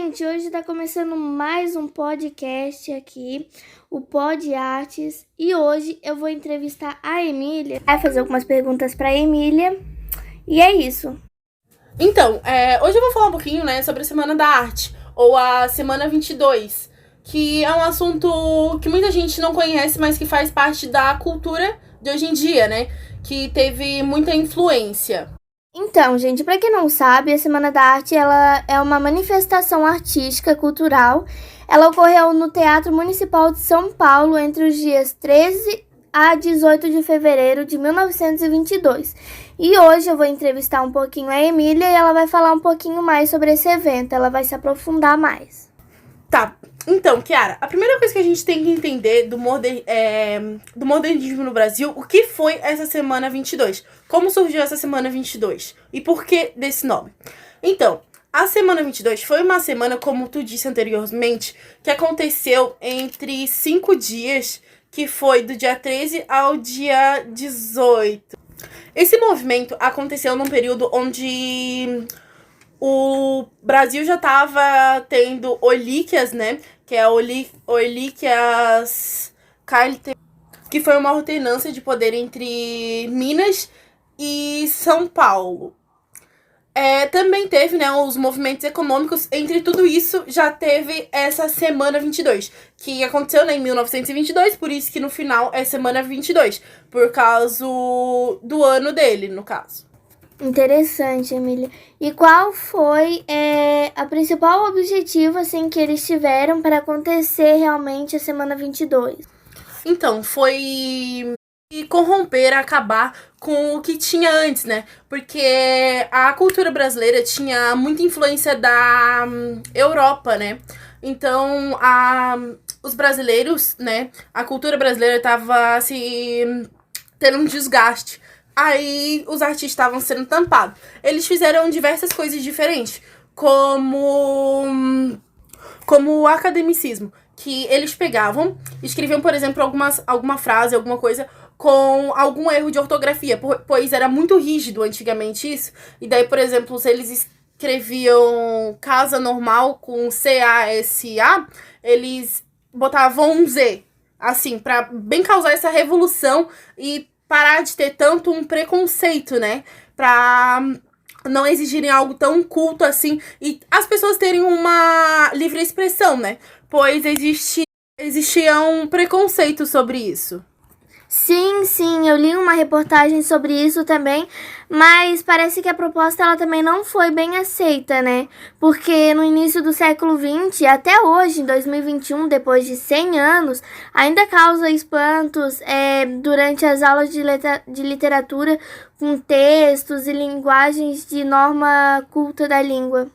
Gente, hoje está começando mais um podcast aqui, o Pod Artes, e hoje eu vou entrevistar a Emília. Vai fazer algumas perguntas para a Emília, e é isso. Então, hoje eu vou falar um pouquinho, sobre a Semana da Arte, ou a Semana 22, que é um assunto que muita gente não conhece, mas que faz parte da cultura de hoje em dia, que teve muita influência. Então, gente, para quem não sabe, a Semana da Arte ela é uma manifestação artística cultural. Ela ocorreu no Teatro Municipal de São Paulo entre os dias 13 a 18 de fevereiro de 1922. E hoje eu vou entrevistar um pouquinho a Emília e ela vai falar um pouquinho mais sobre esse evento. Ela vai se aprofundar mais. Tá, então, Kiara, a primeira coisa que a gente tem que entender do modernismo no Brasil, o que foi essa Semana 22? Como surgiu essa Semana 22? E por que desse nome? Então, a Semana 22 foi uma semana, como tu disse anteriormente, que aconteceu entre 5 dias, que foi do dia 13 ao dia 18. Esse movimento aconteceu num período onde o Brasil já estava tendo olíquias, que é olíquias Carlton, que foi uma alternância de poder entre Minas e São Paulo. Também teve, os movimentos econômicos. Entre tudo isso, já teve essa Semana 22, que aconteceu, em 1922, por isso que no final é Semana 22, por causa do ano dele, no caso. Interessante, Emília. E qual foi a principal objetivo assim, que eles tiveram para acontecer realmente a Semana 22? Então, foi corromper, acabar com o que tinha antes, Porque a cultura brasileira tinha muita influência da Europa, Então, os brasileiros, a cultura brasileira estava tendo um desgaste. Aí os artistas estavam sendo tampados. Eles fizeram diversas coisas diferentes, como o academicismo, que eles pegavam, escreviam, por exemplo, alguma frase, alguma coisa, com algum erro de ortografia, pois era muito rígido antigamente isso. E daí, por exemplo, se eles escreviam casa normal com C-A-S-A, eles botavam um Z, assim, pra bem causar essa revolução e parar de ter tanto um preconceito, pra não exigirem algo tão culto assim e as pessoas terem uma livre expressão, Pois existia um preconceito sobre isso. Sim, eu li uma reportagem sobre isso também, mas parece que a proposta ela também não foi bem aceita, Porque no início do século XX, até hoje, em 2021, depois de 100 anos, ainda causa espantos durante as aulas de literatura com textos e linguagens de norma culta da língua.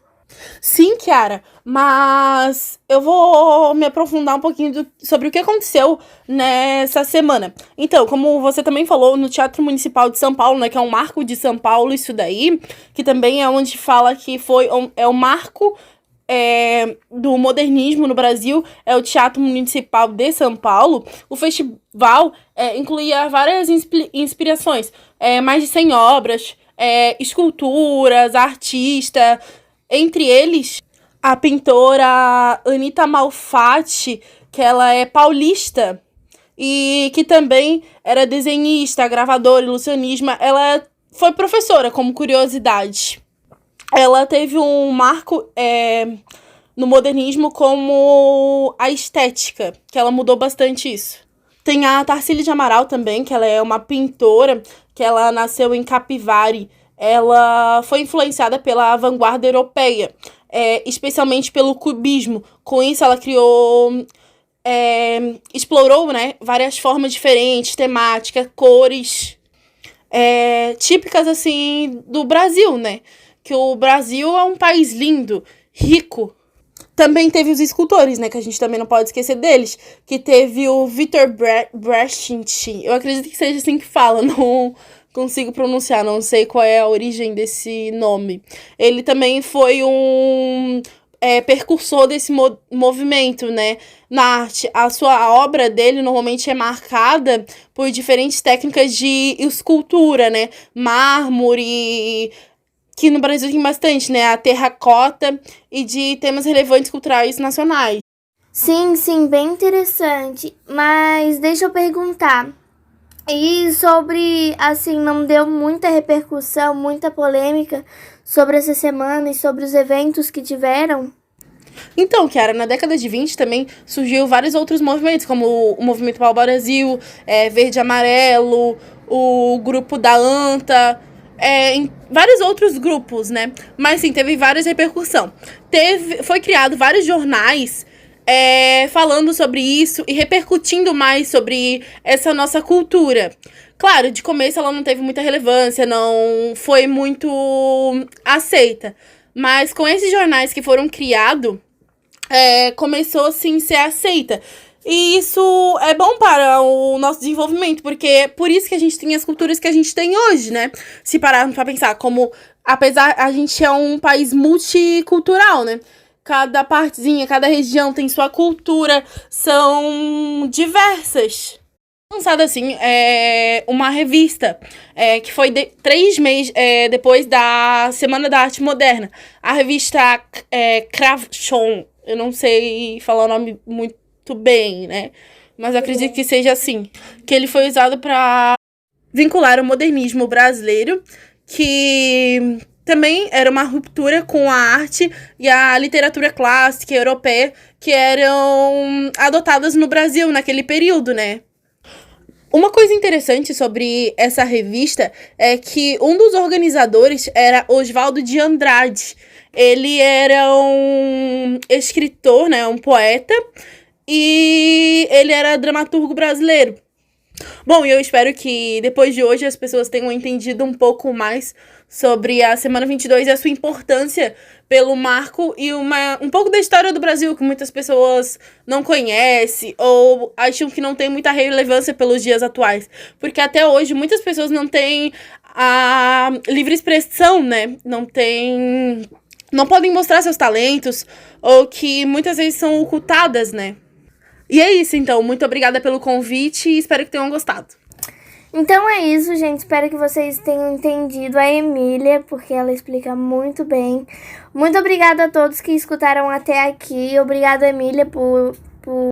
Sim, Kiara, mas eu vou me aprofundar um pouquinho sobre o que aconteceu nessa semana. Então, como você também falou, no Teatro Municipal de São Paulo, que é um marco de São Paulo, isso daí, que também é onde fala que é o marco do modernismo no Brasil, é o Teatro Municipal de São Paulo. O festival incluía várias inspirações, mais de 100 obras, esculturas, artistas. Entre eles, a pintora Anita Malfatti, que ela é paulista, e que também era desenhista, gravadora, ilusionismo. Ela foi professora, como curiosidade. Ela teve um marco no modernismo como a estética, que ela mudou bastante isso. Tem a Tarsila de Amaral também, que ela é uma pintora, que ela nasceu em Capivari. Ela foi influenciada pela vanguarda europeia, especialmente pelo cubismo. Com isso, ela explorou, várias formas diferentes, temáticas, cores, típicas, assim, do Brasil, Que o Brasil é um país lindo, rico. Também teve os escultores, que a gente também não pode esquecer deles, que teve o Victor Brecht. Eu acredito que seja assim que fala, não consigo pronunciar, não sei qual é a origem desse nome. Ele também foi um percursor desse movimento, na arte. A sua obra dele normalmente é marcada por diferentes técnicas de escultura, mármore, que no Brasil tem bastante, né? A terracota e de temas relevantes culturais nacionais. Sim, sim, bem interessante. Mas deixa eu perguntar. E sobre, assim, não deu muita repercussão, muita polêmica sobre essa semana e sobre os eventos que tiveram? Então, Kiara, na década de 20 também surgiu vários outros movimentos, como o Movimento Pau Brasil, Verde e Amarelo, o grupo da ANTA, em vários outros grupos, né? Mas sim, teve várias repercussão. Foi criado vários jornais falando sobre isso e repercutindo mais sobre essa nossa cultura. Claro, de começo ela não teve muita relevância, não foi muito aceita. Mas com esses jornais que foram criados, começou assim a ser aceita. E isso é bom para o nosso desenvolvimento, porque é por isso que a gente tem as culturas que a gente tem hoje, né? Se pararmos para pensar, como apesar a gente é um país multicultural, né? Cada partezinha, cada região tem sua cultura, são diversas. Lançada assim, uma revista que foi 3 meses depois da Semana da Arte Moderna. A revista Kravchon, eu não sei falar o nome muito bem, né? Mas eu acredito que seja assim. Que ele foi usado para vincular o modernismo brasileiro, que também era uma ruptura com a arte e a literatura clássica europeia que eram adotadas no Brasil naquele período, né? Uma coisa interessante sobre essa revista é que um dos organizadores era Oswaldo de Andrade. Ele era um escritor, né, um poeta, e ele era dramaturgo brasileiro. Bom, e eu espero que depois de hoje as pessoas tenham entendido um pouco mais sobre a Semana 22 e a sua importância pelo marco e um pouco da história do Brasil, que muitas pessoas não conhecem ou acham que não tem muita relevância pelos dias atuais. Porque até hoje muitas pessoas não têm a livre expressão, né? Não podem mostrar seus talentos ou que muitas vezes são ocultadas, né? E é isso, então. Muito obrigada pelo convite e espero que tenham gostado. Então é isso, gente. Espero que vocês tenham entendido a Emília, porque ela explica muito bem. Muito obrigada a todos que escutaram até aqui. Obrigada, Emília, por